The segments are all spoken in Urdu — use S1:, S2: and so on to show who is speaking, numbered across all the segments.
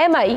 S1: MI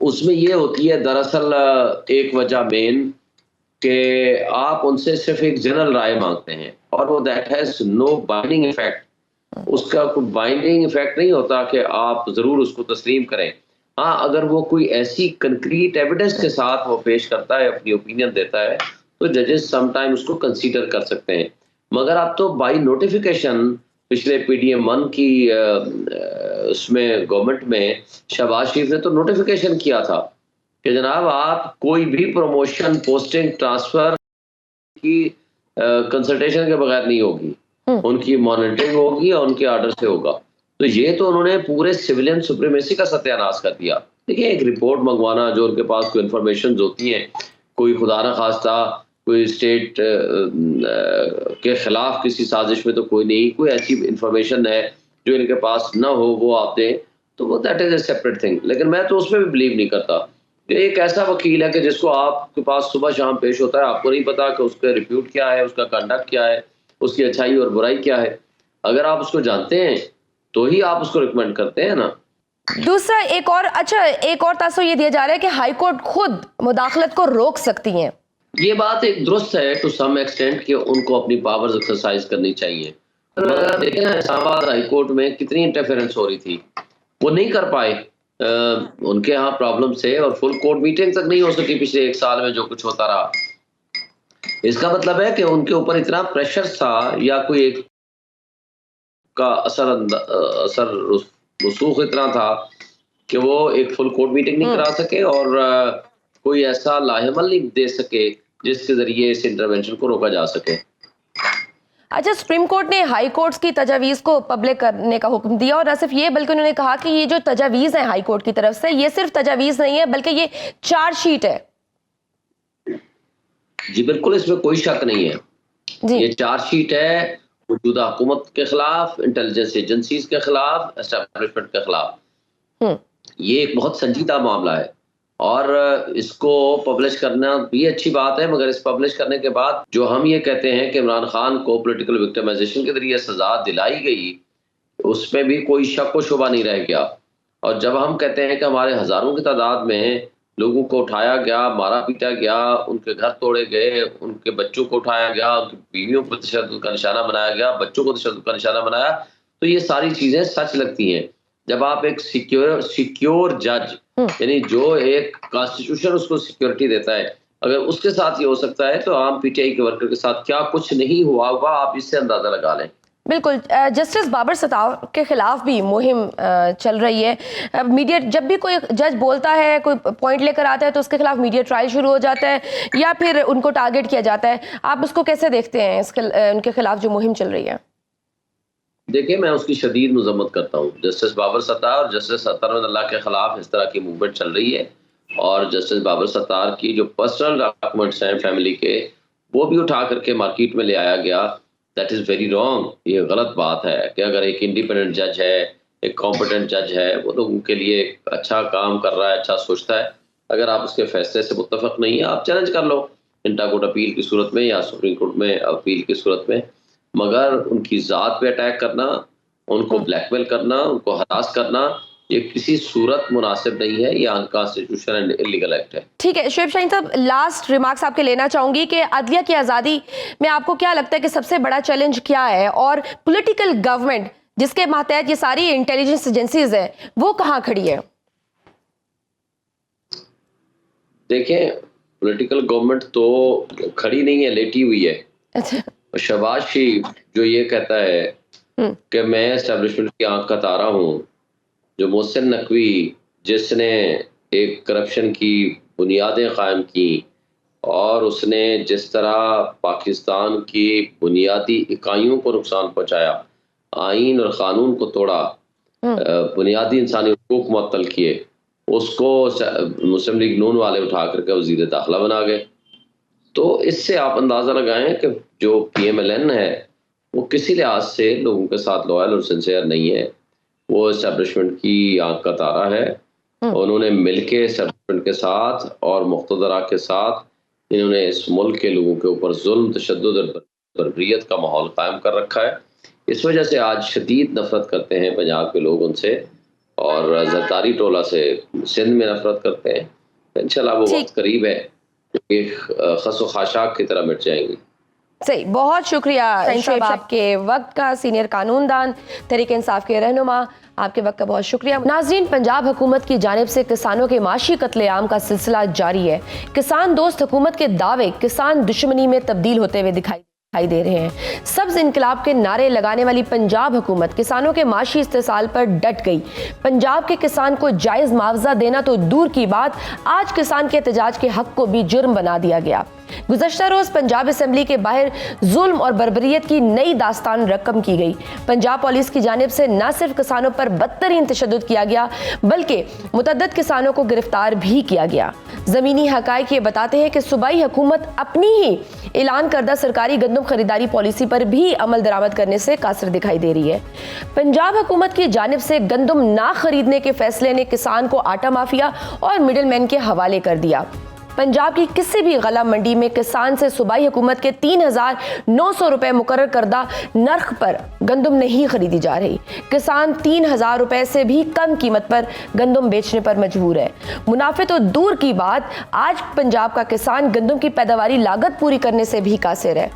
S2: اس میں یہ ہوتی ہے دراصل ایک وجہ مین کہ آپ ان سے صرف ایک جنرل رائے مانگتے ہیں اور وہ that has no binding effect. اس کا کوئی بائنڈنگ افیکٹ نہیں ہوتا کہ آپ ضرور اس کو تسلیم کریں. ہاں اگر وہ کوئی ایسی کنکریٹ ایویڈنس کے ساتھ وہ پیش کرتا ہے, اپنی اوپینین دیتا ہے, تو ججز سم ٹائم اس کو کنسیڈر کر سکتے ہیں. مگر اب تو بائی نوٹیفیکیشن پچھلے PDM-1 کی اس میں گورنمنٹ میں شہباز شریف نے تو نوٹیفیکیشن کیا تھا کہ جناب آپ کوئی بھی پروموشن پوسٹنگ ٹرانسفر کی کنسلٹیشن کے بغیر نہیں ہوگی, ان کی مانیٹرنگ ہوگی اور ان کے آرڈر سے ہوگا. تو یہ تو انہوں نے پورے سویلین سپریمیسی کا ستیہ ناش کر دیا. دیکھیں ایک رپورٹ منگوانا جو ان کے پاس کوئی انفارمیشن ہوتی ہیں, کوئی خدا نہ خواستہ کوئی اسٹیٹ کے خلاف کسی سازش میں تو کوئی نہیں, کوئی ایسی انفارمیشن ہے جو ان کے پاس نہ ہو وہ آپ دیں تو وہ that is a separate thing. لیکن میں تو اس میں بھی بلیو نہیں کرتا. ایک ایسا وکیل ہے کہ جس کو آپ کے پاس صبح شام پیش ہوتا ہے, آپ کو نہیں پتا کہ اس کا ریپیوٹ کیا ہے, اس کا کنڈکٹ کیا ہے, اس کی اچھائی اور برائی کیا ہے. اگر آپ اس کو جانتے ہیں تو ہی آپ اس کو ریکمینڈ کرتے ہیں نا.
S1: دوسرا ایک اور تاثر یہ دیا جا رہا ہے کہ ہائی کورٹ خود مداخلت کو روک سکتی ہیں.
S2: یہ بات ایک درست ہے ٹو سم ایکسٹینٹ کہ ان کو اپنی پاورز ایکسرسائز کرنی چاہیے. مگر دیکھیں نا اسلام آباد ہائی کورٹ میں کتنی انٹرفیرنس ہو رہی تھی, وہ نہیں کر پائے. ان کے ہاں پرابلم سے اور فل کورٹ میٹنگ تک نہیں ہو سکی پچھلے ایک سال میں جو کچھ ہوتا رہا. اس کا مطلب ہے کہ ان کے اوپر اتنا پریشر تھا یا کوئی ایک کا اثر رسوخ اتنا تھا کہ وہ ایک فل کورٹ میٹنگ نہیں کرا سکے اور کوئی ایسا لاہمل نہیں دے سکے جس کے ذریعے اس انٹرونشن کو روکا جا سکے.
S1: اچھا, سپریم کورٹ نے ہائی کورٹس کی تجاویز کو پبلک کرنے کا حکم دیا, اور نہ صرف یہ بلکہ انہوں نے کہا کہ یہ جو تجاویز ہیں ہائی کورٹ کی طرف سے یہ صرف تجاویز نہیں ہے بلکہ یہ چارج شیٹ ہے.
S2: جی بالکل, اس میں کوئی شک نہیں ہے. یہ چارج شیٹ ہے موجودہ حکومت کے خلاف, انٹیلیجنس ایجنسیز کے خلاف, اسٹیبلشمنٹ کے خلاف. یہ ایک بہت سنجیدہ معاملہ ہے اور اس کو پبلش کرنا بھی اچھی بات ہے. مگر اس پبلش کرنے کے بعد جو ہم یہ کہتے ہیں کہ عمران خان کو پولیٹیکل وکٹمائزیشن کے ذریعے سزا دلائی گئی, اس میں بھی کوئی شک و شبہ نہیں رہ گیا. اور جب ہم کہتے ہیں کہ ہمارے ہزاروں کی تعداد میں لوگوں کو اٹھایا گیا, مارا پیٹا گیا, ان کے گھر توڑے گئے, ان کے بچوں کو اٹھایا گیا, ان کی بیویوں کو تشدد کا نشانہ بنایا گیا, بچوں کو تشدد کا نشانہ بنایا, تو یہ ساری چیزیں سچ لگتی ہیں. جب آپ ایک سیکیور جج, یعنی جو ایک کانسٹیٹیوشن اس کو سیکیورٹی دیتا ہے, اگر اس کے ساتھ یہ ہو سکتا ہے تو عام PTI کے ورکر کے ساتھ کیا کچھ نہیں ہوا ہوگا, آپ اس سے اندازہ لگا لیں.
S1: بالکل. جسٹس بابر ستار کے خلاف بھی مہم چل رہی ہے. میڈیا جب بھی کوئی جج بولتا ہے, کوئی پوائنٹ لے کر آتا ہے تو اس کے خلاف میڈیا ٹرائل شروع ہو جاتا ہے یا پھر ان کو ٹارگٹ کیا جاتا ہے. آپ اس کو کیسے دیکھتے ہیں, ان کے خلاف جو مہم چل رہی ہے؟
S2: دیکھیں میں اس کی شدید مذمت کرتا ہوں. جسٹس بابر ستار اور جسٹس اطہر اللہ کے خلاف اس طرح کی موومنٹ چل رہی ہے, اور جسٹس بابر ستار کی جو پرسنل ڈاکومنٹس ہیں فیملی کے, وہ بھی اٹھا کر کے مارکیٹ میں لے آیا گیا. That is very wrong. یہ غلط بات ہے کہ اگر ایک انڈیپینڈنٹ جج ہے, ایک کمپیٹنٹ جج ہے, وہ لوگوں کے لیے اچھا کام کر رہا ہے, اچھا سوچتا ہے, اگر آپ اس کے فیصلے سے متفق نہیں ہیں آپ چیلنج کر لو انٹا کورٹ اپیل کی صورت میں یا سپریم کورٹ میں اپیل کی صورت میں. مگر ان کی ذات پہ اٹیک کرنا, ان کو بلیک میل کرنا, ان کو ہراس کرنا, یہ کسی صورت مناسب نہیں ہے. یہ انکانسٹیٹیوشنل اینڈ انلیگل ایکٹ ہے.
S1: ٹھیک ہے شعیب شاہین صاحب, لاسٹ ریمارکس آپ کے لینا چاہوں گی کہ عدلیہ کی آزادی میں آپ کو کیا لگتا ہے کہ سب سے بڑا چیلنج کیا ہے, اور پولیٹیکل گورنمنٹ جس کے ماتحت یہ ساری انٹیلیجنس ایجنسیز ہیں وہ کہاں کھڑی ہے؟
S2: دیکھیں پولیٹیکل گورنمنٹ تو کھڑی نہیں ہے, لیٹی ہوئی ہے. شہباز شریف جو یہ کہتا ہے کہ میں اسٹیبلشمنٹ کی آنکھ کا تارا ہوں, جو محسن نقوی جس نے ایک کرپشن کی بنیادیں قائم کی اور اس نے جس طرح پاکستان کی بنیادی اکائیوں کو نقصان پہنچایا, آئین اور قانون کو توڑا, بنیادی انسانی حقوق معطل کیے, اس کو مسلم لیگ نون والے اٹھا کر کے وزیر داخلہ بنا گئے. تو اس سے آپ اندازہ لگائیں کہ جو PMLN ہے وہ کسی لحاظ سے لوگوں کے ساتھ لوائل اور سنسیئر نہیں ہے. وہ اسٹیبلشمنٹ کی آنکھ کا تارا ہے. انہوں نے مل کے اسٹیبلشمنٹ کے ساتھ اور مقتدرہ کے ساتھ انہوں نے اس ملک کے لوگوں کے اوپر ظلم, تشدد اور بربریت کا ماحول قائم کر رکھا ہے. اس وجہ سے آج شدید نفرت کرتے ہیں پنجاب کے لوگ ان سے, اور زرداری ٹولہ سے سندھ میں نفرت کرتے ہیں. انشاءاللہ وہ وقت قریب ہے کہ خس و خاشاک کی طرح مٹ جائیں گی.
S1: صحیح. بہت شکریہ شعیب آپ کے وقت کا، سینئر قانون دان، تحریک انصاف کے رہنما، آپ کے وقت کا بہت شکریہ. ناظرین، پنجاب حکومت کی جانب سے کسانوں کے معاشی قتل عام کا سلسلہ جاری ہے. کسان دوست حکومت کے دعوے کسان دشمنی میں تبدیل ہوتے ہوئے دکھائی دے رہے ہیں. سبز انقلاب کے نعرے لگانے والی پنجاب حکومت کسانوں کے معاشی استحصال پر ڈٹ گئی. پنجاب کے کسان کو جائز معاوضہ دینا تو دور کی بات، آج کسان کے احتجاج کے حق کو بھی جرم بنا دیا گیا. گزشتہ روز پنجاب اسمبلی کے باہر ظلم اور بربریت کی نئی داستان رقم کی گئی. پنجاب پولیس کی جانب سے نہ صرف کسانوں پر بدترین تشدد کیا گیا بلکہ متعدد کسانوں کو گرفتار بھی کیا گیا. زمینی حقائق یہ بتاتے ہیں کہ صوبائی حکومت اپنی ہی اعلان کردہ سرکاری گندم خریداری پالیسی پر بھی عمل درآمد کرنے سے قاصر دکھائی دے رہی ہے. پنجاب حکومت کی جانب سے گندم نہ خریدنے کے فیصلے نے کسان کو آٹا مافیا اور مڈل مین کے حوالے کر دیا. پنجاب کی کسی بھی غلہ منڈی میں کسان سے صوبائی حکومت کے 3,900 روپے مقرر کردہ نرخ پر گندم نہیں خریدی جا رہی. کسان 3,000 روپے سے بھی کم قیمت پر گندم بیچنے پر مجبور ہے. منافع تو دور کی بات، آج پنجاب کا کسان گندم کی پیداواری لاگت پوری کرنے سے بھی قاصر ہے.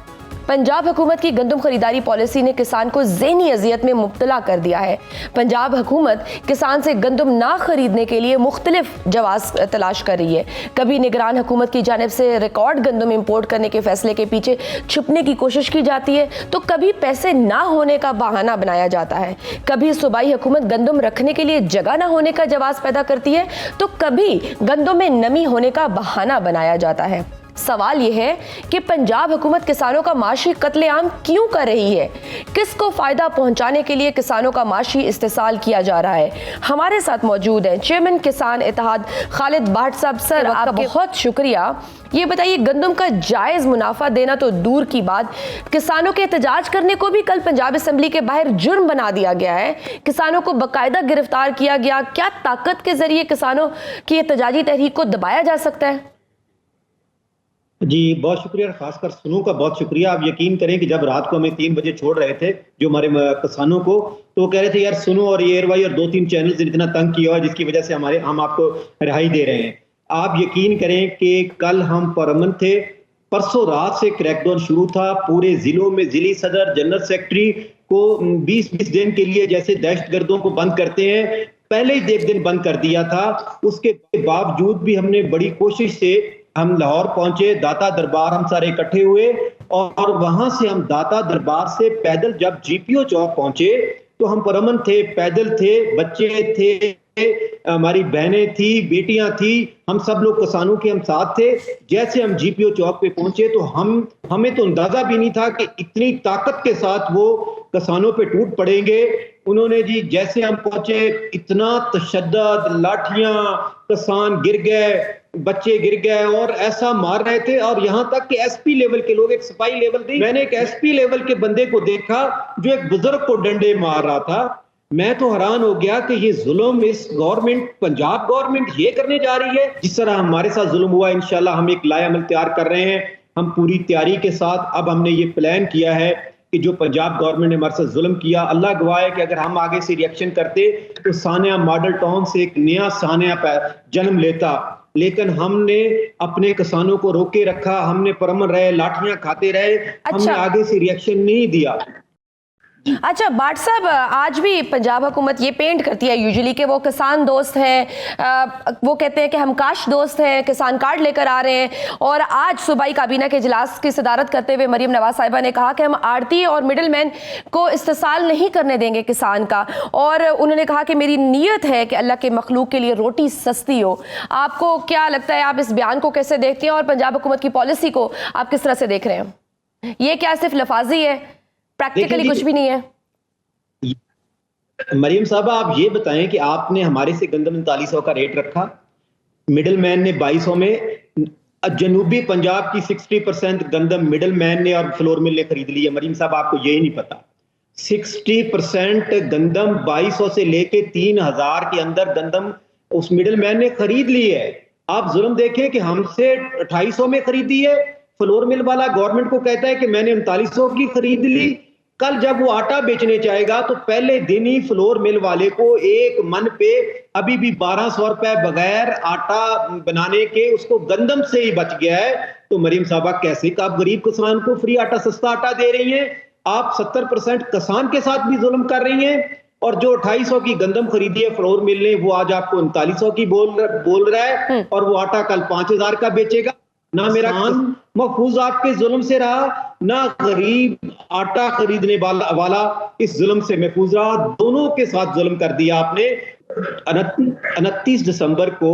S1: پنجاب حکومت کی گندم خریداری پالیسی نے کسان کو ذہنی اذیت میں مبتلا کر دیا ہے. پنجاب حکومت کسان سے گندم نہ خریدنے کے لیے مختلف جواز تلاش کر رہی ہے. کبھی نگران حکومت کی جانب سے ریکارڈ گندم امپورٹ کرنے کے فیصلے کے پیچھے چھپنے کی کوشش کی جاتی ہے تو کبھی پیسے نہ ہونے کا بہانہ بنایا جاتا ہے. کبھی صوبائی حکومت گندم رکھنے کے لیے جگہ نہ ہونے کا جواز پیدا کرتی ہے تو کبھی گندم میں نمی ہونے کا بہانہ بنایا جاتا ہے. سوال یہ ہے کہ پنجاب حکومت کسانوں کا معاشی قتل عام کیوں کر رہی ہے؟ کس کو فائدہ پہنچانے کے لیے کسانوں کا معاشی استحصال کیا جا رہا ہے؟ ہمارے ساتھ موجود ہیں چیئرمین کسان اتحاد خالد بھٹ صاحب. سر، آپ کا بہت شکریہ. یہ بتائیے، گندم کا جائز منافع دینا تو دور کی بات، کسانوں کے احتجاج کرنے کو بھی کل پنجاب اسمبلی کے باہر جرم بنا دیا گیا ہے. کسانوں کو باقاعدہ گرفتار کیا گیا. کیا طاقت کے ذریعے کسانوں کی احتجاجی تحریک کو دبایا جا سکتا ہے؟
S3: جی بہت شکریہ، خاص کر سنو کا بہت شکریہ. آپ یقین کریں کہ جب رات کو ہمیں 3 بجے چھوڑ رہے تھے جو ہمارے کسانوں کو، تو وہ کہہ رہے تھے یار سنو اور یہ ایئر وائی اور 2-3 چینلز نے اتنا تنگ کیا ہوا جس کی وجہ سے ہم آپ کو رہائی دے رہے ہیں. آپ یقین کریں کہ کل ہم پرامن تھے، پرسوں رات سے کریک ڈاؤن شروع تھا. پورے ضلعوں میں ضلعی صدر، جنرل سیکٹری کو 20 دن کے لیے جیسے دہشت گردوں کو بند کرتے ہیں پہلے ہی 1 دن بند کر دیا تھا. اس کے باوجود بھی ہم نے بڑی کوشش سے ہم لاہور پہنچے، داتا دربار ہم سارے اکٹھے ہوئے اور وہاں سے ہم داتا دربار سے پیدل جب جی پی او چوک پہنچے تو ہم پرامن تھے، پیدل تھے، بچے تھے، ہماری بہنیں تھی، بیٹیاں تھی، ہم سب لوگ کسانوں کے ہم ساتھ تھے. جیسے ہم جی پی او چوک پہ پہنچے تو ہمیں تو اندازہ بھی نہیں تھا کہ اتنی طاقت کے ساتھ وہ کسانوں پہ ٹوٹ پڑیں گے. انہوں نے جی جیسے ہم پہنچے اتنا تشدد، لاٹھیاں، کسان گر گئے، بچے گر گئے اور ایسا مار رہے تھے. اور یہاں تک کہ ایس پی لیول کے لوگ، ایک سپاہی لیول تھی، میں نے ایک ایس پی لیول کے بندے کو دیکھا جو ایک بزرگ کو ڈنڈے مار رہا تھا. میں تو حیران ہو گیا کہ یہ ظلم اس گورنمنٹ، پنجاب گورنمنٹ یہ کرنے جا رہی ہے. جس طرح ہمارے ساتھ ظلم ہوا، انشاءاللہ ہم ایک لائحہ عمل تیار کر رہے ہیں. ہم پوری تیاری کے ساتھ اب ہم نے یہ پلان کیا ہے کہ جو پنجاب گورنمنٹ نے ہمارے ساتھ ظلم کیا، اللہ گواہ ہے کہ اگر ہم آگے سے ریئیکشن کرتے تو سانیہ ماڈل ٹاؤن سے ایک نیا سانیہ جنم لیتا. لیکن ہم نے اپنے کسانوں کو روکے رکھا، ہم نے پرامن رہے، لاٹھیاں کھاتے رہے، ہم نے آگے سے ریئیکشن نہیں دیا.
S1: اچھا بھٹ صاحب، آج بھی پنجاب حکومت یہ پینٹ کرتی ہے یوزلی کہ وہ کسان دوست ہیں، وہ کہتے ہیں کہ ہم کاشت دوست ہیں، کسان کارڈ لے کر آ رہے ہیں. اور آج صوبائی کابینہ کے اجلاس کی صدارت کرتے ہوئے مریم نواز صاحبہ نے کہا کہ ہم آڑتی اور مڈل مین کو استحصال نہیں کرنے دیں گے کسان کا. اور انہوں نے کہا کہ میری نیت ہے کہ اللہ کے مخلوق کے لیے روٹی سستی ہو. آپ کو کیا لگتا ہے، آپ اس بیان کو کیسے دیکھتے ہیں اور پنجاب حکومت کی پالیسی کو آپ کس طرح سے دیکھ رہے ہیں؟ یہ کیا صرف لفاظی ہے، پریکٹیکلی کچھ بھی نہیں ہے؟
S3: مریم صاحبہ آپ یہ بتائیں کہ آپ نے ہمارے سے گندم 3900 کا ریٹ رکھا، مڈل مین نے 2200 میں، جنوبی پنجاب کی 60% گندم مڈل مین نے اور فلور مل نے خرید لی ہے. مریم صاحب آپ کو یہی نہیں پتا، 60% گندم 2200 سے لے کے 3000 کے اندر گندم اس مڈل مین نے خرید لی ہے. آپ ظلم دیکھیں کہ ہم سے 2800 میں خریدی ہے، فلور مل والا گورنمنٹ کو کہتا ہے کہ میں نے 3900 کی خرید لی. کل جب وہ آٹا بیچنے جائے گا تو پہلے دن ہی فلور مل والے کو ایک من پہ ابھی بھی 1200 روپے بغیر آٹا بنانے کے اس کو گندم سے ہی بچ گیا ہے. تو مریم صاحبہ کیسے کہ آپ غریب کسان کو فری آٹا سستا آٹا دے رہی ہیں؟ آپ 70% کسان کے ساتھ بھی ظلم کر رہی ہیں. اور جو 250 کی گندم خریدی ہے فلور مل نے وہ آج آپ کو 3900 کی بول رہا ہے اور وہ آٹا کل 5000 کا بیچے گا. نہ میرا کسان محفوظ آپ کے ظلم سے رہا نہ غریب آٹا خریدنے والا اس ظلم سے محفوظ رہا. دونوں کے ساتھ ظلم کر دیا آپ نے. 29 دسمبر کو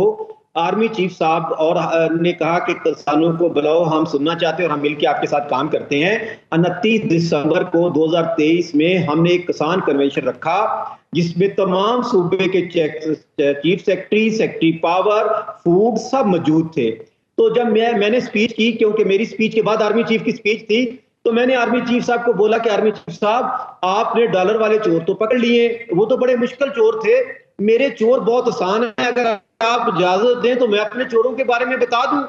S3: آرمی چیف صاحب اور نے کہا کہ کسانوں کو بلاؤ ہم سننا چاہتے ہیں اور ہم مل کے آپ کے ساتھ کام کرتے ہیں. 29 دسمبر کو 2023 میں ہم نے ایک کسان کنونشن رکھا جس میں تمام صوبے کے چیف سیکرٹری پاور فوڈ سب موجود تھے. تو جب میں نے سپیچ کی کیونکہ میری سپیچ کے بعد آرمی چیف کی سپیچ تھی تو میں نے آرمی چیف صاحب کو بولا کہ آرمی چیف صاحب آپ نے ڈالر والے چور تو پکڑ لیے, وہ تو بڑے مشکل چور تھے, میرے چور بہت آسان ہیں, اگر آپ اجازت دیں تو میں اپنے چوروں کے بارے میں بتا دوں.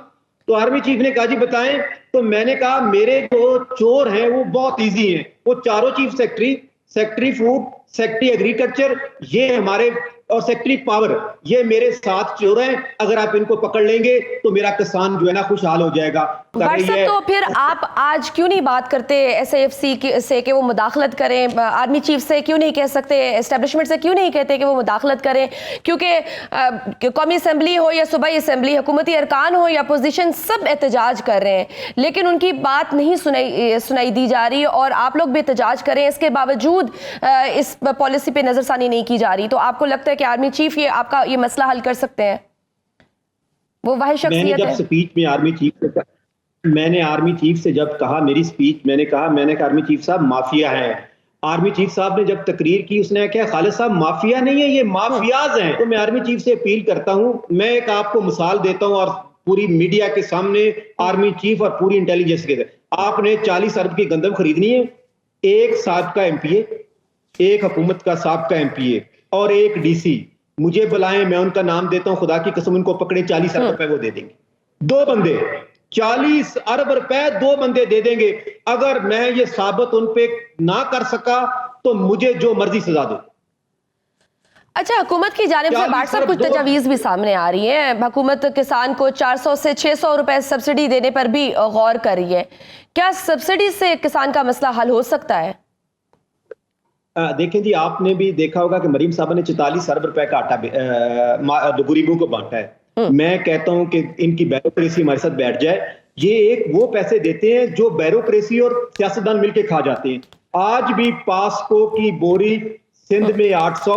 S3: تو آرمی چیف نے کہا جی بتائیں. تو میں نے کہا میرے جو چور ہیں وہ بہت ایزی ہیں, وہ چاروں chief secretary food, secretary agriculture, یہ ہمارے اور سیکرٹری پاور, یہ میرے ساتھ چور ہیں. اگر آپ ان کو پکڑ لیں گے تو میرا کسان جو ہے نا خوشحال ہو جائے گا.
S1: تو پھر آپ آج کیوں نہیں بات کرتے ایس اے ایف سی سے کہ وہ مداخلت کریں؟ آرمی چیف سے کیوں نہیں کہہ سکتے؟ اسٹیبلشمنٹ سے کیوں نہیں کہتے کہ وہ مداخلت کریں؟ کیونکہ قومی اسمبلی ہو یا صوبائی اسمبلی, حکومتی ارکان ہو یا اپوزیشن, سب احتجاج کر رہے ہیں لیکن ان کی بات نہیں سنائی دی جا رہی اور آپ لوگ بھی احتجاج کریں, اس کے باوجود اس پالیسی پہ نظر ثانی نہیں کی جا رہی. تو آپ کو لگتا ہے کہ آرمی چیف آپ کا یہ مسئلہ حل کر سکتے ہیں؟ وہ واحد شخصیت ہے.
S3: سپیچ میں میں نے آرمی چیف سے جب کہا میری سپیچ میں نے کہا آرمی چیف صاحب مافیا ہے. آرمی چیف صاحب نے جب تقریر کی اس نے کہا خالد صاحب مافیا نہیں ہے, یہ مافیاز ہیں. تو میں آرمی چیف سے اپیل کرتا ہوں, میں ایک آپ کو مثال دیتا ہوں اور پوری میڈیا کے سامنے آرمی چیف اور پوری انٹیلیجنس کے آپ نے 40 ارب کی گندم خریدنی ہے, ایک سابقہ ایم پی اے, ایک حکومت کا سابقہ ایم پی اے اور ایک ڈی سی مجھے بلائیں, میں ان کا نام دیتا ہوں, خدا کی قسم ان کو پکڑے 40 ارب روپے وہ دے دیں گے. 2 بندے 40 ارب روپے 2 بندے دے دیں گے. اگر میں یہ ثابت ان پہ نہ کر سکا تو مجھے جو مرضی سزا دو.
S1: اچھا, حکومت کی جانب سے بھٹ صاحب کچھ تجاویز بھی سامنے آ رہی ہیں. حکومت کسان کو 400 سے 600 روپے سبسڈی دینے پر بھی غور کر رہی ہے. کیا سبسڈی سے کسان کا مسئلہ حل ہو سکتا ہے؟
S3: دیکھیں جی, آپ نے بھی دیکھا ہوگا کہ مریم صاحبہ نے 44 ارب روپے کا آٹا غریبوں کو بانٹا ہے. میں کہتا ہوں کہ ان کی بیوروکریسی ہمارے ساتھ بیٹھ جائے. یہ ایک وہ پیسے دیتے ہیں جو بیوروکریسی اور سیاستدان مل کے کھا جاتے ہیں. آج بھی پاسکو کی بوری سندھ میں 800,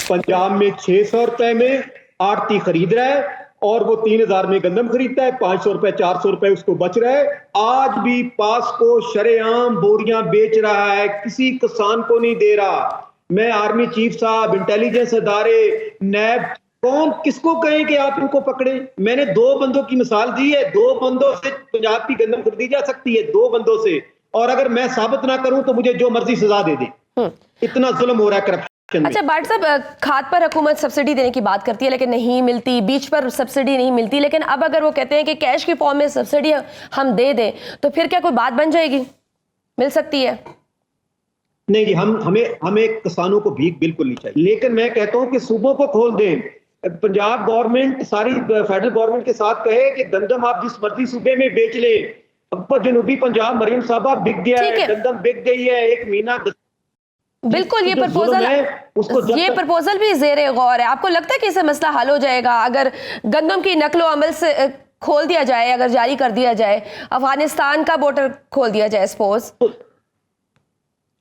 S3: پنجاب میں 600 روپے میں آڑتی خرید رہا ہے اور وہ 3000 میں گندم خریدتا ہے, 500 روپے 400 روپے اس کو بچ رہا ہے. آج بھی پاسکو شرعام بوریاں بیچ رہا ہے, کسی کسان کو نہیں دے رہا. میں آرمی چیف صاحب, انٹیلیجنس ادارے, نیب, کون کس کو کہیں کہ آپ ان کو پکڑیں؟ میں نے 2 بندوں کی مثال دی ہے. 2 بندوں سے پنجاب کی گندم خریدی جا سکتی ہے, 2 بندوں سے. اور اگر میں ثابت نہ کروں تو مجھے جو مرضی سزا دے دیں. اتنا ظلم ہو رہا ہے کرپشن.
S1: اچھا بھٹ صاحب, کھاد پر حکومت سبسڈی دینے کی بات کرتی ہے لیکن نہیں ملتی, بیج پر سبسڈی نہیں ملتی, لیکن اب اگر وہ کہتے ہیں کہ کیش کی فارم میں سبسڈی ہم دے دیں تو پھر کیا کوئی بات بن جائے گی؟ مل سکتی ہے؟
S3: نہیں جی, ہمیں کسانوں کو بھیک بالکل نہیں چاہیے, لیکن میں کہتا ہوں کہ صوبوں کو کھول دیں. پنجاب گورنمنٹ ساری فیڈرل گورنمنٹ کے ساتھ کہے کہ گندم آپ جس مرضی صوبے میں بیچ لیں. اب جنوبی پنجاب مریم صاحبہ بک گیا ہے, گندم بک گئی ہے, 1 مہینہ.
S1: بالکل, یہ پرپوزل بھی زیر غور ہے. آپ کو لگتا ہے کہ اسے مسئلہ حل ہو جائے گا اگر گندم کی نقل و حمل سے کھول دیا جائے, اگر جاری کر دیا جائے, افغانستان کا بورڈر کھول دیا جائے, سپوز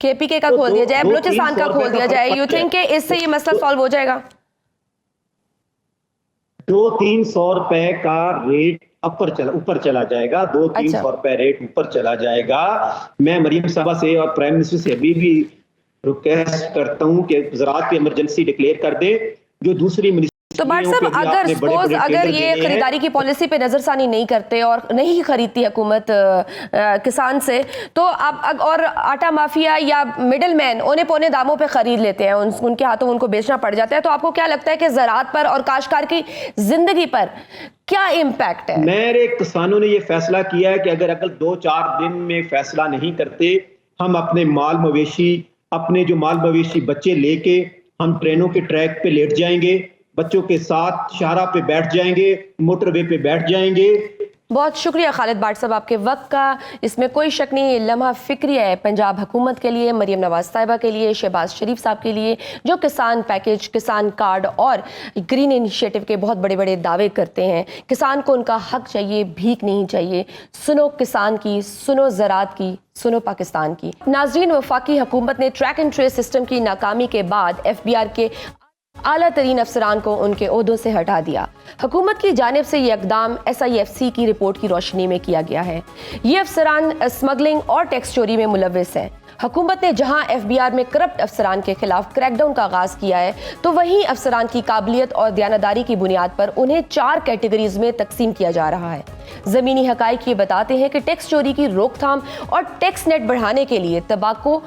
S1: کے پی کے کا کھول دیا جائے, بلوچستان کا کھول دیا جائے, یو تھنک کہ اس سے یہ مسئلہ سالو ہو جائے گا؟
S3: 200-300 روپے کا ریٹ اوپر چلا جائے گا, 200-300 روپے ریٹ اوپر چلا جائے گا. میں مریم صاحبہ سے اور پرائم منسٹر سے ابھی بھی ریکویسٹ کرتا ہوں کہ زراعت کی ایمرجنسی ڈکلیئر کر دیں. جو دوسری
S1: تو بھٹ صاحب, اگر یہ خریداری کی پالیسی پہ نظر ثانی نہیں کرتے اور نہیں خریدتی حکومت کسان سے, تو اب اور آٹا مافیا یا مڈل مین اونے پونے داموں پہ خرید لیتے ہیں, ان کے ہاتھوں ان کو بیچنا پڑ جاتا ہے, تو آپ کو کیا لگتا ہے کہ زراعت پر اور کاشتکار کی زندگی پر کیا امپیکٹ ہے؟
S3: میرے کسانوں نے یہ فیصلہ کیا ہے کہ اگر 2-4 دن میں فیصلہ نہیں کرتے, ہم اپنے مال مویشی بچے لے کے ہم ٹرینوں کے ٹریک پہ لیٹ جائیں گے، بچوں کے ساتھ شاہراہ پہ بیٹھ جائیں گے، موٹر وے پہ بیٹھ جائیں گے۔
S1: بہت شکریہ خالد بٹ صاحب آپ کے وقت کا، اس میں کوئی شک نہیں، یہ لمحہ فکری ہے پنجاب حکومت کے لیے، مریم نواز صاحبہ کے لیے، شہباز شریف صاحب کے لیے، جو کسان پیکیج، کسان کارڈ اور گرین انیشیٹو کے بہت بڑے بڑے دعوے کرتے ہیں۔ کسان کو ان کا حق چاہیے، بھیک نہیں چاہیے۔ سنو کسان کی، سنو زراعت کی، سنو پاکستان کی۔ ناظرین، وفاقی حکومت نے ٹریک اینڈ ٹریس سسٹم کی ناکامی کے بعد ایف بی آر کے اعلیٰ ترین افسران کو ان کے عہدوں سے ہٹا دیا۔ حکومت کی جانب سے یہ اقدام ایس آئی ایف سی کی رپورٹ کی روشنی میں کیا گیا ہے۔ یہ افسران اسمگلنگ اور ٹیکس چوری میں ملوث ہیں۔ حکومت نے جہاں ایف بی آر میں کرپٹ افسران کے خلاف کریک ڈاؤن کا آغاز کیا ہے، تو وہیں افسران کی قابلیت اور دیانتداری کی بنیاد پر انہیں 4 کیٹیگریز میں تقسیم کیا جا رہا ہے۔ زمینی حقائق یہ بتاتے ہیں کہ ٹیکس چوری کی روک تھام اور ٹیکس نیٹ بڑھانے کے لیے تمباکو،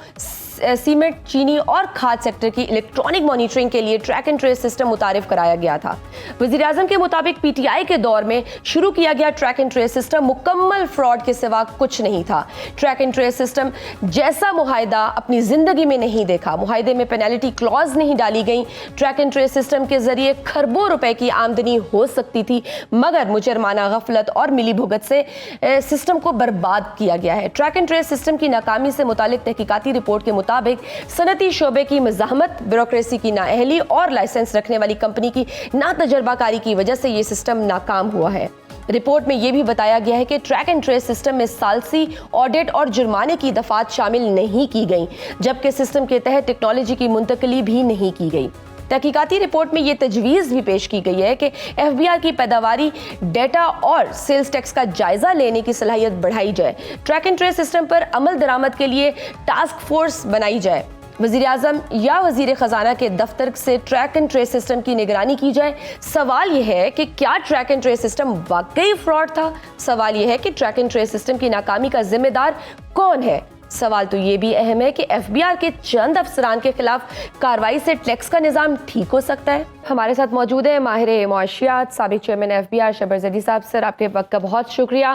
S1: سیمنٹ، چینی اور کھاد سیکٹر کی الیکٹرانک مانیٹرنگ کے لیے ٹریک اینڈ ٹریس سسٹم متعارف کرایا گیا تھا۔ وزیر اعظم کے مطابق پی ٹی آئی کے دور میں شروع کیا گیا ٹریک اینڈ ٹریس سسٹم مکمل فراڈ کے سوا کچھ نہیں تھا۔ ٹریک اینڈ ٹریس سسٹم جیسا معاہدہ اپنی زندگی میں نہیں دیکھا۔ معاہدے میں پینالٹی کلوز نہیں ڈالی گئی۔ ٹریک اینڈ ٹریس سسٹم کے ذریعے کھربوں روپے کی آمدنی ہو سکتی تھی، مگر مجرمانہ غفلت اور ملی بھگت سے سسٹم کو برباد کیا گیا ہے۔ ٹریک اینڈ ٹریس سسٹم کی ناکامی سے متعلق تحقیقاتی رپورٹ کے مطابق صنعتی شعبے کی مزاحمت، بیوروکریسی کی نااہلی اور لائسنس رکھنے والی کمپنی کی ناتجربہ کاری کی وجہ سے یہ سسٹم ناکام ہوا ہے۔ رپورٹ میں یہ بھی بتایا گیا ہے کہ ٹریک اینڈ ٹریس سسٹم میں ثالثی، آڈٹ اور جرمانے کی دفعات شامل نہیں کی گئیں، جبکہ سسٹم کے تحت ٹیکنالوجی کی منتقلی بھی نہیں کی گئی۔ تحقیقاتی رپورٹ میں یہ تجویز بھی پیش کی گئی ہے کہ ایف بی آر کی پیداواری، ڈیٹا اور سیلز ٹیکس کا جائزہ لینے کی صلاحیت بڑھائی جائے۔ ٹریک اینڈ ٹریس سسٹم پر عمل درآمد کے لیے ٹاسک فورس بنائی جائے۔ وزیر اعظم یا وزیر خزانہ کے دفتر سے ٹریک اینڈ ٹریس سسٹم کی نگرانی کی جائے۔ سوال یہ ہے کہ کیا ٹریک اینڈ ٹریس سسٹم واقعی فراڈ تھا؟ سوال یہ ہے کہ ٹریک اینڈ ٹریس سسٹم کی ناکامی کا ذمہ دار کون ہے؟ سوال تو یہ بھی اہم ہے کہ ایف بی آر کے چند افسران کے خلاف کارروائی سے ٹیکس کا نظام ٹھیک ہو سکتا ہے؟ ہمارے ساتھ موجود ہے ماہر معاشیات، سابق چیئرمین ایف بی آر شبر زیدی صاحب۔ سر، آپ کے وقت کا بہت شکریہ۔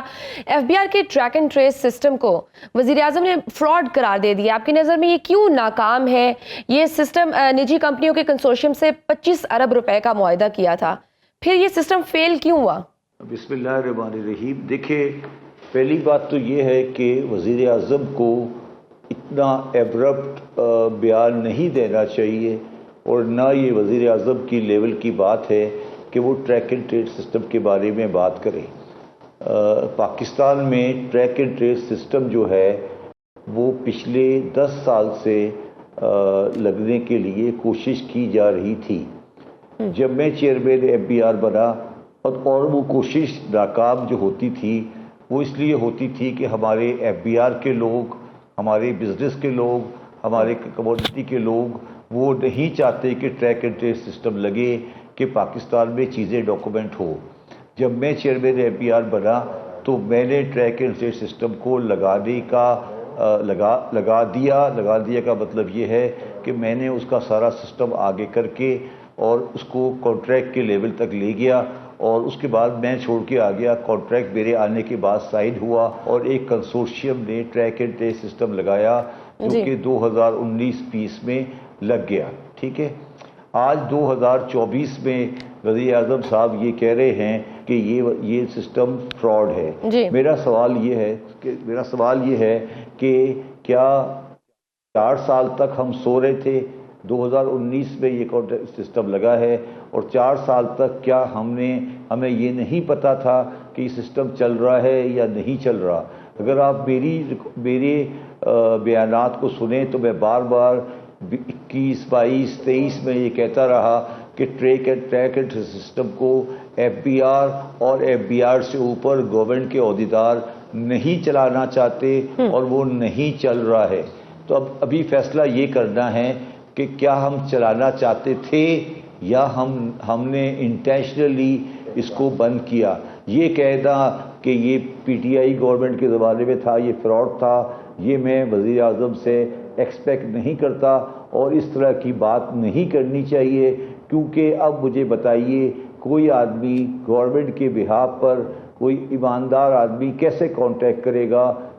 S1: ایف بی آر کے ٹریک اینڈ ٹریس سسٹم کو وزیر اعظم نے فراڈ قرار دے دیا، آپ کی نظر میں یہ کیوں ناکام ہے؟ یہ سسٹم نجی کمپنیوں کے کنسورشیم سے 25 ارب روپے کا معاہدہ کیا تھا، پھر یہ سسٹم فیل کیوں ہوا؟
S4: بسم اللہ الرحمن الرحیم۔ دیکھیں، پہلی بات تو یہ ہے کہ وزیر اعظم کو اتنا ایبرپٹ بیان نہیں دینا چاہیے، اور نہ یہ وزیر اعظم کی لیول کی بات ہے کہ وہ ٹریک اینڈ ٹریس سسٹم کے بارے میں بات کریں۔ پاکستان میں ٹریک اینڈ ٹریس سسٹم جو ہے وہ پچھلے 10 سال سے لگنے کے لیے کوشش کی جا رہی تھی۔ جب میں چیئرمین ایف بی آر بنا اور وہ کوشش ناکام جو ہوتی تھی وہ اس لیے ہوتی تھی کہ ہمارے ایف بی آر کے لوگ، ہمارے بزنس کے لوگ، ہمارے کمیونٹی کے لوگ وہ نہیں چاہتے کہ ٹریک اینڈ ٹریس سسٹم لگے، کہ پاکستان میں چیزیں ڈاکومنٹ ہو۔ جب میں چیئرمین ایف بی آر بنا تو میں نے ٹریک اینڈ ٹریس سسٹم کو لگانے کا لگا دیا کا مطلب یہ ہے کہ میں نے اس کا سارا سسٹم آگے کر کے اور اس کو کانٹریکٹ کے لیول تک لے گیا، اور اس کے بعد میں چھوڑ کے آ گیا۔ کانٹریکٹ میرے آنے کے بعد سائن ہوا اور ایک کنسورشیم نے ٹریک اینڈ ٹریس سسٹم لگایا جو کہ 2019-20 میں لگ گیا۔ ٹھیک ہے، آج 2024 میں وزیر اعظم صاحب یہ کہہ رہے ہیں کہ یہ سسٹم فراڈ ہے۔ میرا سوال یہ ہے کہ کیا 4 سال تک ہم سو رہے تھے؟ 2019 میں یہ سسٹم لگا ہے، اور 4 سال تک کیا ہمیں یہ نہیں پتا تھا کہ یہ سسٹم چل رہا ہے یا نہیں چل رہا؟ اگر آپ میرے بیانات کو سنیں تو میں بار بار 21، 22، 23 میں یہ کہتا رہا کہ ٹریک اینڈ سسٹم کو ایف بی آر اور ایف بی آر سے اوپر گورنمنٹ کے عہدیدار نہیں چلانا چاہتے، اور وہ نہیں چل رہا ہے۔ تو ابھی فیصلہ یہ کرنا ہے کہ کیا ہم چلانا چاہتے تھے یا ہم نے انٹینشنلی اس کو بند کیا۔ یہ کہنا کہ یہ پی ٹی آئی گورنمنٹ کے زمانے میں تھا، یہ فراڈ تھا، یہ میں وزیر اعظم سے ایکسپیکٹ نہیں کرتا، اور اس طرح کی بات نہیں کرنی چاہیے، کیونکہ اب مجھے بتائیے کوئی آدمی گورنمنٹ کے بہاف پر، کوئی ایماندار آدمی کیسے کانٹیکٹ کرے گا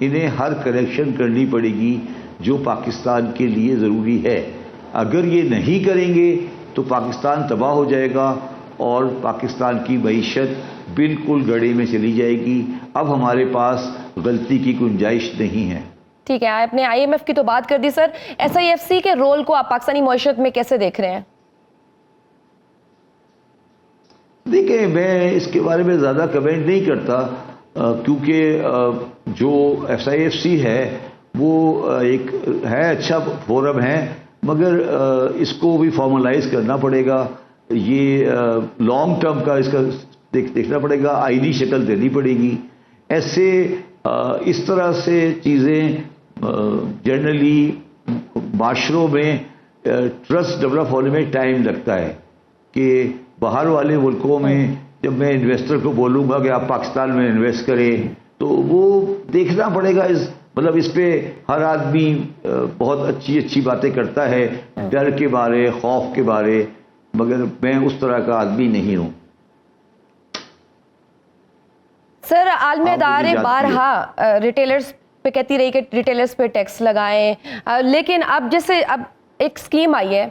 S4: انہیں ہر کریکشن کرنی پڑے گی جو پاکستان کے لیے ضروری ہے. اگر یہ نہیں کریں گے تو پاکستان تباہ ہو جائے گا اور پاکستان کی معیشت بالکل گڑھے میں چلی جائے گی. اب ہمارے پاس غلطی کی گنجائش نہیں ہے.
S1: ٹھیک ہے, آپ نے آئی ایم ایف کی تو بات کر دی سر, SIFC کے رول کو آپ پاکستانی معیشت میں کیسے دیکھ رہے ہیں؟
S4: دیکھیں, میں اس کے بارے میں زیادہ کمنٹ نہیں کرتا کیونکہ جو SIFC ہے وہ ایک ہے اچھا فورم ہے, مگر اس کو بھی فارملائز کرنا پڑے گا. یہ لانگ ٹرم کا اس کا دیکھنا پڑے گا, آئینی شکل دینی پڑے گی. ایسے اس طرح سے چیزیں جنرلی معاشروں میں ٹرسٹ ڈیولپ ہونے میں ٹائم لگتا ہے کہ باہر والے ملکوں میں جب میں انویسٹر کو بولوں گا کہ آپ پاکستان میں انویسٹ کریں تو وہ دیکھنا پڑے گا. مطلب اس پہ ہر آدمی بہت اچھی باتیں کرتا ہے, ڈر کے بارے, خوف کے بارے, مگر میں اس طرح کا آدمی نہیں ہوں.
S1: سر, عالمی ادارے بارہا ریٹیلرز پہ کہتی رہی کہ ریٹیلرز پہ ٹیکس لگائیں, لیکن اب جیسے اب ایک اسکیم آئی ہے,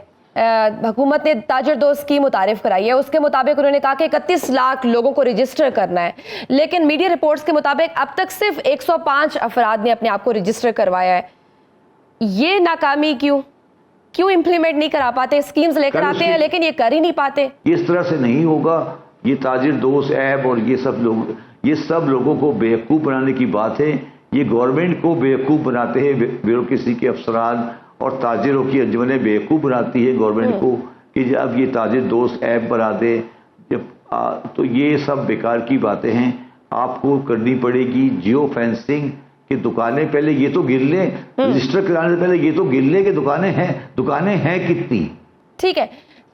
S1: حکومت نے تاجر دوست اسکیم متعارف کرائی ہے, اس کے مطابق انہوں نے کہا کہ 31 لاکھ لوگوں کو رجسٹر کرنا ہے, لیکن میڈیا رپورٹس کے مطابق اب تک صرف 105 افراد نے اپنے آپ کو رجسٹر کروایا ہے. یہ ناکامی کیوں امپلیمنٹ نہیں کرا پاتے؟ اسکیمز لے کر آتے ہیں لیکن یہ کر ہی نہیں پاتے.
S4: اس طرح سے نہیں ہوگا. یہ تاجر دوست ایپ اور یہ سب لوگوں کو بیوقوف بنانے کی بات ہے. یہ گورنمنٹ کو بیوقوف بناتے ہیں, بیوروکریسی کے افسران اور تاجروں کی انجمنیں بیوقوف بناتی ہے گورنمنٹ کو کہ جب یہ تاجر دوست ایپ بنا دے تو یہ سب بیکار کی باتیں ہیں. آپ کو کرنی پڑے گی جیو فینسنگ کہ دکانیں پہلے یہ تو گر لیں, رجسٹر کرانے سے پہلے یہ تو گر لیں کہ دکانیں ہیں کتنی.
S1: ٹھیک ہے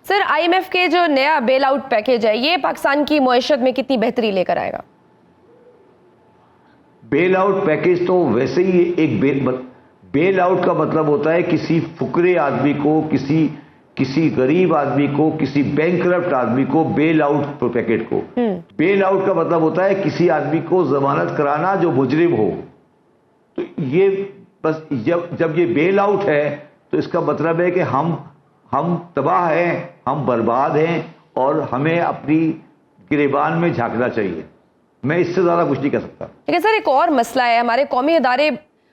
S1: سر, IMF کے جو نیا بیل آؤٹ پیکیج ہے یہ پاکستان کی معیشت میں کتنی بہتری لے کر آئے گا؟
S4: بیل آؤٹ پیکیج تو ویسے ہی ایک بیل آؤٹ کا مطلب ہوتا ہے کسی فقرے آدمی کو, کسی غریب آدمی کو, کسی بینکرپٹ آدمی کو بیل آؤٹ پیکیج کو. بیل آؤٹ کا مطلب ہوتا ہے کسی آدمی کو ضمانت کرانا جو مجرم ہو. تو یہ بس جب یہ بیل آؤٹ ہے تو اس کا مطلب ہے کہ ہم تباہ ہیں, ہم برباد ہیں اور ہمیں اپنی گریبان میں جھانکنا چاہیے. میں اس سے زیادہ کچھ نہیں کہہ سکتا.
S1: لیکن سر ایک اور مسئلہ ہے, ہمارے قومی ادارے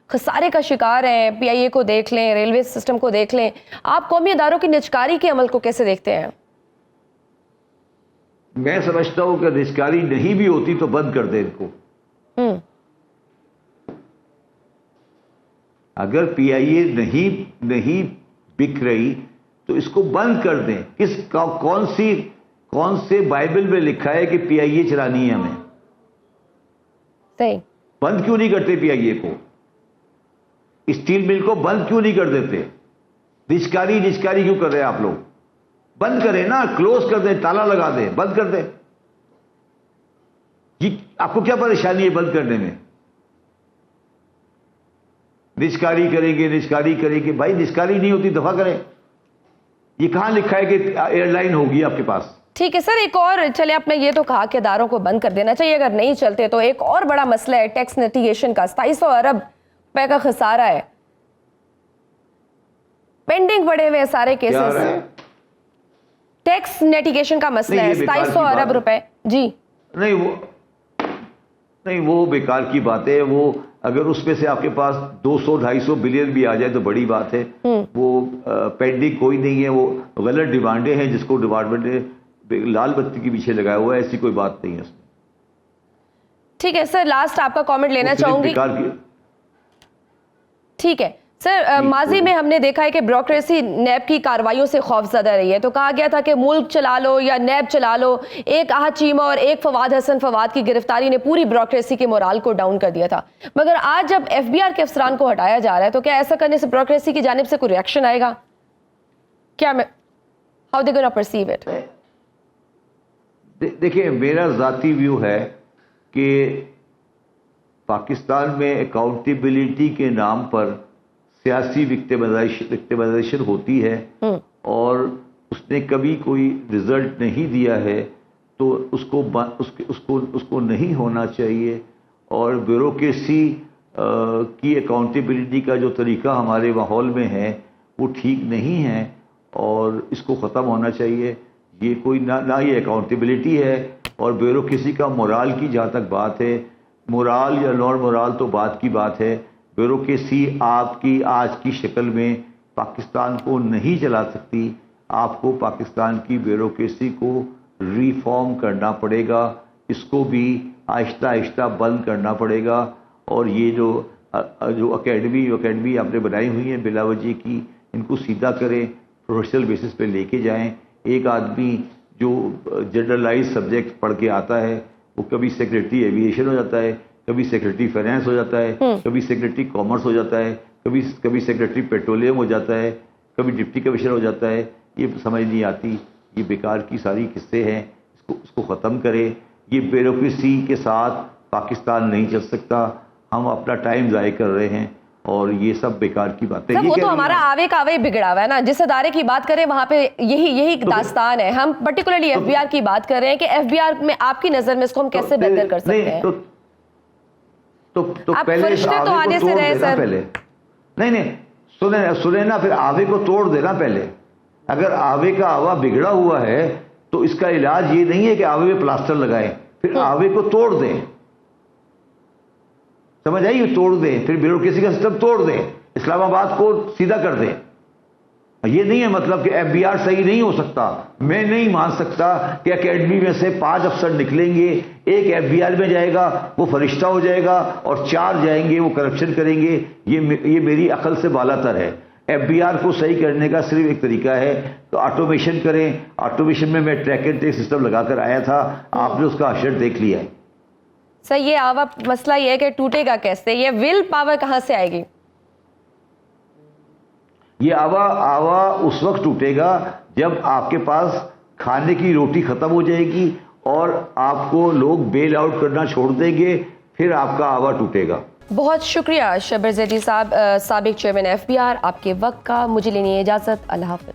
S1: خسارے کا شکار ہیں. PIA کو دیکھ لیں, ریلوے سسٹم کو دیکھ لیں. آپ قومی اداروں کی نجکاری کے عمل کو کیسے دیکھتے ہیں؟
S4: میں سمجھتا ہوں کہ نجکاری نہیں بھی ہوتی تو بند کر دیں ان کو. اگر PIA نہیں بک رہی تو اس کو بند کر دیں. کون سے بائبل میں لکھا ہے کہ PIA چلانی ہے ہمیں؟
S1: صحیح.
S4: بند کیوں نہیں کرتے PIA کو؟ اسٹیل مل کو بند کیوں نہیں کر دیتے؟ نجکاری کیوں کر رہے ہیں آپ لوگ؟ بند کریں نا, کلوز کر دیں, تالا لگا دیں, بند کر دیں. آپ کو کیا پریشانی ہے بند کرنے میں؟ نجکاری کریں گے بھائی, نجکاری نہیں ہوتی دفع کریں. یہ کہاں لکھا ہے کہ ایئر لائن ہوگی آپ کے پاس؟
S1: ٹھیک ہے سر, ایک اور چلے, آپ نے یہ تو کہا کہ اداروں کو بند کر دینا چاہیے اگر نہیں چلتے, تو ایک اور بڑا مسئلہ ہے ٹیکس نیٹیگیشن کا. 2700 ارب روپے کا خسارہ ہے, پینڈنگ پڑے ہوئے سارے کیسز. ٹیکس نیٹیگیشن کا مسئلہ ہے, 2700 ارب روپے. جی
S4: نہیں, وہ بیکار کی بات ہے. وہ اگر اس میں سے آپ کے پاس 200-250 بلین بھی آ جائے تو بڑی بات ہے. وہ پینڈنگ کوئی نہیں ہے, وہ غلط ڈیمانڈیں ہیں جس کو ڈپارٹمنٹ نے لال بتی کے پیچھے لگایا ہوا ہے. ایسی کوئی بات نہیں ہے اس میں.
S1: ٹھیک ہے سر, لاسٹ آپ کا کامنٹ لینا چاہوں گی. ٹھیک ہے سر, ماضی میں ہم نے دیکھا ہے کہ بیوروکریسی نیب کی کارروائیوں سے خوف زدہ رہی ہے. تو کہا گیا تھا کہ ملک چلا لو یا نیب چلا لو. ایک احد چیمہ اور ایک فواد حسن فواد کی گرفتاری نے پوری بیوروکریسی کے مورال کو ڈاؤن کر دیا تھا. مگر آج جب FBR کے افسران کو ہٹایا جا رہا ہے تو کیا ایسا کرنے سے بیوروکریسی کی جانب سے کوئی ریئیکشن آئے گا؟ کیا how they gonna perceive it?
S4: دیکھیں, میرا ذاتی ویو ہے کہ پاکستان میں اکاؤنٹیبلٹی کے نام پر سیاسی وکٹمائزیشن ہوتی ہے اور اس نے کبھی کوئی رزلٹ نہیں دیا ہے, تو اس کو نہیں ہونا چاہیے. اور بیوروکریسی کی اکاؤنٹیبلٹی کا جو طریقہ ہمارے ماحول میں ہے وہ ٹھیک نہیں ہے اور اس کو ختم ہونا چاہیے. یہ کوئی نہ یہ اکاؤنٹیبلٹی ہے اور بیوروکریسی کا مورال کی جہاں تک بات ہے، مورال یا نان مورال تو بات کی بات ہے. بیوروکریسی آپ کی آج کی شکل میں پاکستان کو نہیں چلا سکتی. آپ کو پاکستان کی بیوروکریسی کو ریفارم کرنا پڑے گا، اس کو بھی آہستہ آہستہ بند کرنا پڑے گا. اور یہ جو اکیڈمی آپ نے بنائی ہوئی ہیں بلا وجہ کی، ان کو سیدھا کریں، پروفیشنل بیسس پہ لے کے جائیں. ایک آدمی جو جنرلائز سبجیکٹ پڑھ کے آتا ہے وہ کبھی سیکرٹری ایویشن ہو جاتا ہے، کبھی سیکرٹری فائنانس ہو جاتا ہے، کبھی سیکرٹری کامرس ہو جاتا ہے، کبھی سیکرٹری پیٹرولیم ہو جاتا ہے، کبھی ڈپٹی کمشنر ہو جاتا ہے. یہ سمجھ نہیں آتی. یہ بیکار کی ساری قصے ہیں، اس کو ختم کرے. یہ بیوروکریسی کے ساتھ پاکستان نہیں چل سکتا. ہم اپنا ٹائم ضائع کر رہے ہیں اور یہ سب بیکار کی باتیں.
S1: وہ تو ہمارا آوے کا آوے بگڑا ہوا ہے نا. جس ادارے کی بات کریں وہاں پہ یہی داستان ہے. ہم پرٹیکولرلی ایف بی آر کی بات کر رہے ہیں کہ ایف بی آر میں آپ کی نظر میں اس کو ہم کیسے بہتر کر سکتے ہیں؟
S4: تو پہلے
S1: فرشتے تو آنے سے رہے سر.
S4: نہیں سنیں نا، پھر آوے کو توڑ دینا پہلے. اگر آوے کا آوا بگڑا ہوا ہے تو اس کا علاج یہ نہیں ہے کہ آوے میں پلاسٹر لگائیں، پھر آوے کو توڑ دیں. سمجھ آئی؟ توڑ دیں، پھر بیوروکریسی کا سسٹم توڑ دیں، اسلام آباد کو سیدھا کر دیں. یہ نہیں ہے مطلب کہ ایف بی آر صحیح نہیں ہو سکتا. میں نہیں مان سکتا کہ اکیڈمی میں سے 5 افسر نکلیں گے، ایک ایف بی آر میں جائے گا وہ فرشتہ ہو جائے گا اور 4 جائیں گے وہ کرپشن کریں گے. یہ میری عقل سے بالا تر ہے. ایف بی آر کو صحیح کرنے کا صرف ایک طریقہ ہے تو آٹومیشن کریں. آٹومیشن میں ٹریک اینڈ ٹریس سسٹم لگا کر آیا تھا، آپ نے اس کا اشر دیکھ لیا ہے.
S1: سر یہ آوا مسئلہ یہ ہے کہ ٹوٹے گا کیسے؟ یہ ول پاور کہاں سے آئے گی؟
S4: یہ آوا اس وقت ٹوٹے گا جب آپ کے پاس کھانے کی روٹی ختم ہو جائے گی اور آپ کو لوگ بیل آؤٹ کرنا چھوڑ دیں گے، پھر آپ کا آوا ٹوٹے گا.
S1: بہت شکریہ شبیر زیدی صاحب، سابق چیئرمین ایف بی آر، آپ کے وقت کا. مجھے لینی ہے اجازت. اللہ حافظ.